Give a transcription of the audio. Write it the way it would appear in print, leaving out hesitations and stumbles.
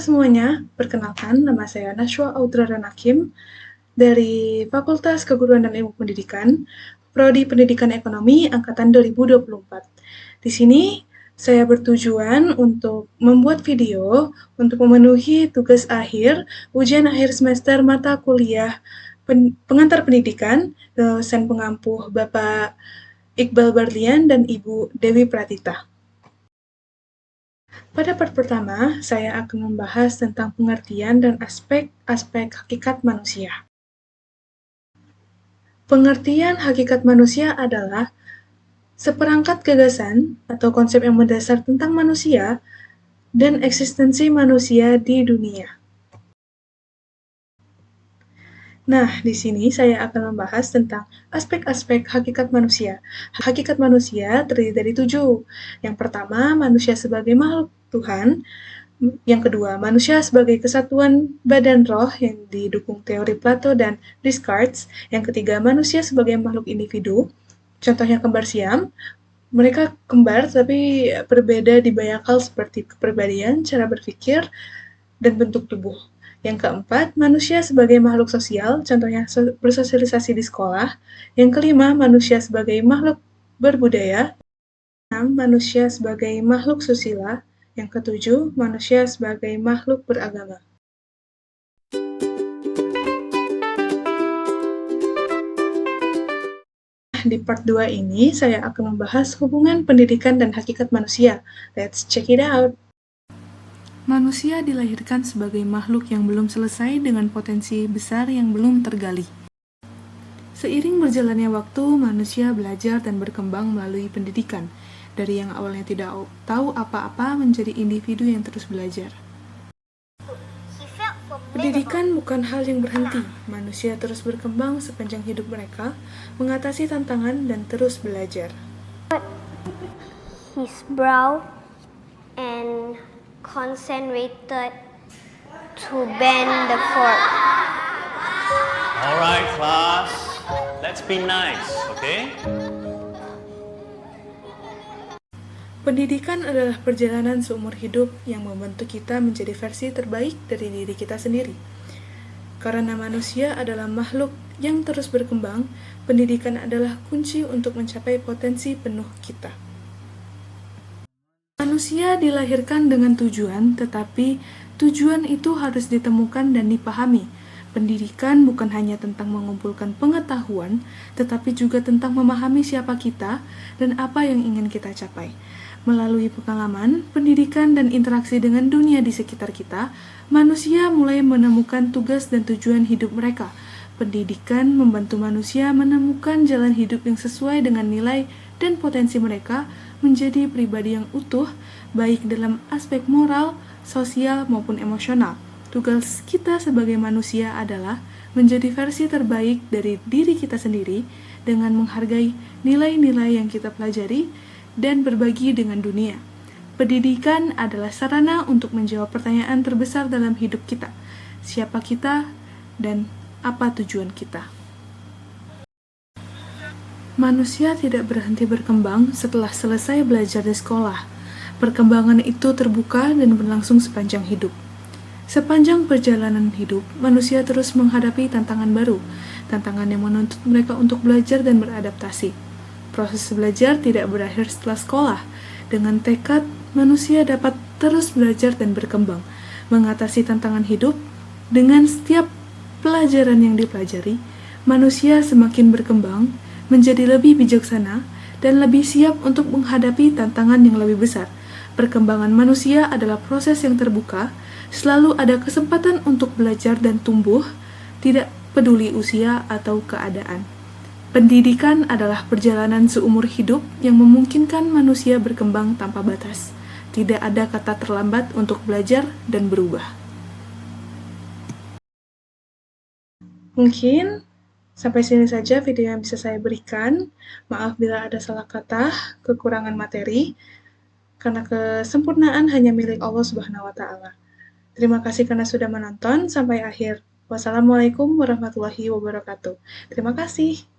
semuanya, perkenalkan nama saya Nashwa Audraran Hakim dari Fakultas Keguruan dan Ilmu Pendidikan, Prodi Pendidikan Ekonomi Angkatan 2024. Di sini saya bertujuan untuk membuat video untuk memenuhi tugas akhir ujian akhir semester mata kuliah pengantar pendidikan dosen pengampuh Bapak Iqbal Barlian dan Ibu Dewi Pratita. Pada part pertama, saya akan membahas tentang pengertian dan aspek-aspek hakikat manusia. Pengertian hakikat manusia adalah seperangkat gagasan atau konsep yang mendasar tentang manusia dan eksistensi manusia di dunia. Nah, di sini saya akan membahas tentang aspek-aspek hakikat manusia. Hakikat manusia terdiri dari 7. Yang pertama, manusia sebagai makhluk Tuhan. Yang kedua, manusia sebagai kesatuan badan roh yang didukung teori Plato dan Descartes. Yang ketiga, manusia sebagai makhluk individu. Contohnya kembar siam. Mereka kembar tapi berbeda di banyak hal seperti kepribadian, cara berpikir, dan bentuk tubuh. Yang keempat, manusia sebagai makhluk sosial, contohnya bersosialisasi di sekolah. Yang kelima, manusia sebagai makhluk berbudaya. 6. Manusia sebagai makhluk susila. Yang ketujuh, manusia sebagai makhluk beragama. Di part 2 ini, saya akan membahas hubungan pendidikan dan hakikat manusia. Let's check it out! Manusia dilahirkan sebagai makhluk yang belum selesai dengan potensi besar yang belum tergali. Seiring berjalannya waktu, manusia belajar dan berkembang melalui pendidikan. Dari yang awalnya tidak tahu apa-apa menjadi individu yang terus belajar. Pendidikan bukan hal yang berhenti. Manusia terus berkembang sepanjang hidup mereka, mengatasi tantangan dan terus belajar. His brow and concentrated to bend the fork. All right, class. Let's be nice, okay? Pendidikan adalah perjalanan seumur hidup yang membentuk kita menjadi versi terbaik dari diri kita sendiri. Karena manusia adalah makhluk yang terus berkembang, pendidikan adalah kunci untuk mencapai potensi penuh kita. Manusia dilahirkan dengan tujuan, tetapi tujuan itu harus ditemukan dan dipahami. Pendidikan bukan hanya tentang mengumpulkan pengetahuan, tetapi juga tentang memahami siapa kita dan apa yang ingin kita capai. Melalui pengalaman, pendidikan, dan interaksi dengan dunia di sekitar kita, manusia mulai menemukan tugas dan tujuan hidup mereka. Pendidikan membantu manusia menemukan jalan hidup yang sesuai dengan nilai dan potensi mereka menjadi pribadi yang utuh, baik dalam aspek moral, sosial, maupun emosional. Tugas kita sebagai manusia adalah menjadi versi terbaik dari diri kita sendiri dengan menghargai nilai-nilai yang kita pelajari dan berbagi dengan dunia. Pendidikan adalah sarana untuk menjawab pertanyaan terbesar dalam hidup kita. Siapa kita dan apa tujuan kita? Manusia tidak berhenti berkembang setelah selesai belajar di sekolah. Perkembangan itu terbuka dan berlangsung sepanjang hidup. Sepanjang perjalanan hidup, manusia terus menghadapi tantangan baru, tantangan yang menuntut mereka untuk belajar dan beradaptasi. Proses belajar tidak berakhir setelah sekolah. Dengan tekad, manusia dapat terus belajar dan berkembang, mengatasi tantangan hidup. Dengan setiap pelajaran yang dipelajari, manusia semakin berkembang, menjadi lebih bijaksana, dan lebih siap untuk menghadapi tantangan yang lebih besar. Perkembangan manusia adalah proses yang terbuka, selalu ada kesempatan untuk belajar dan tumbuh, tidak peduli usia atau keadaan. Pendidikan adalah perjalanan seumur hidup yang memungkinkan manusia berkembang tanpa batas. Tidak ada kata terlambat untuk belajar dan berubah. Mungkin sampai sini saja video yang bisa saya berikan. Maaf bila ada salah kata, kekurangan materi, karena kesempurnaan hanya milik Allah Subhanahu wa Ta'ala. Terima kasih karena sudah menonton sampai akhir. Wassalamualaikum warahmatullahi wabarakatuh. Terima kasih.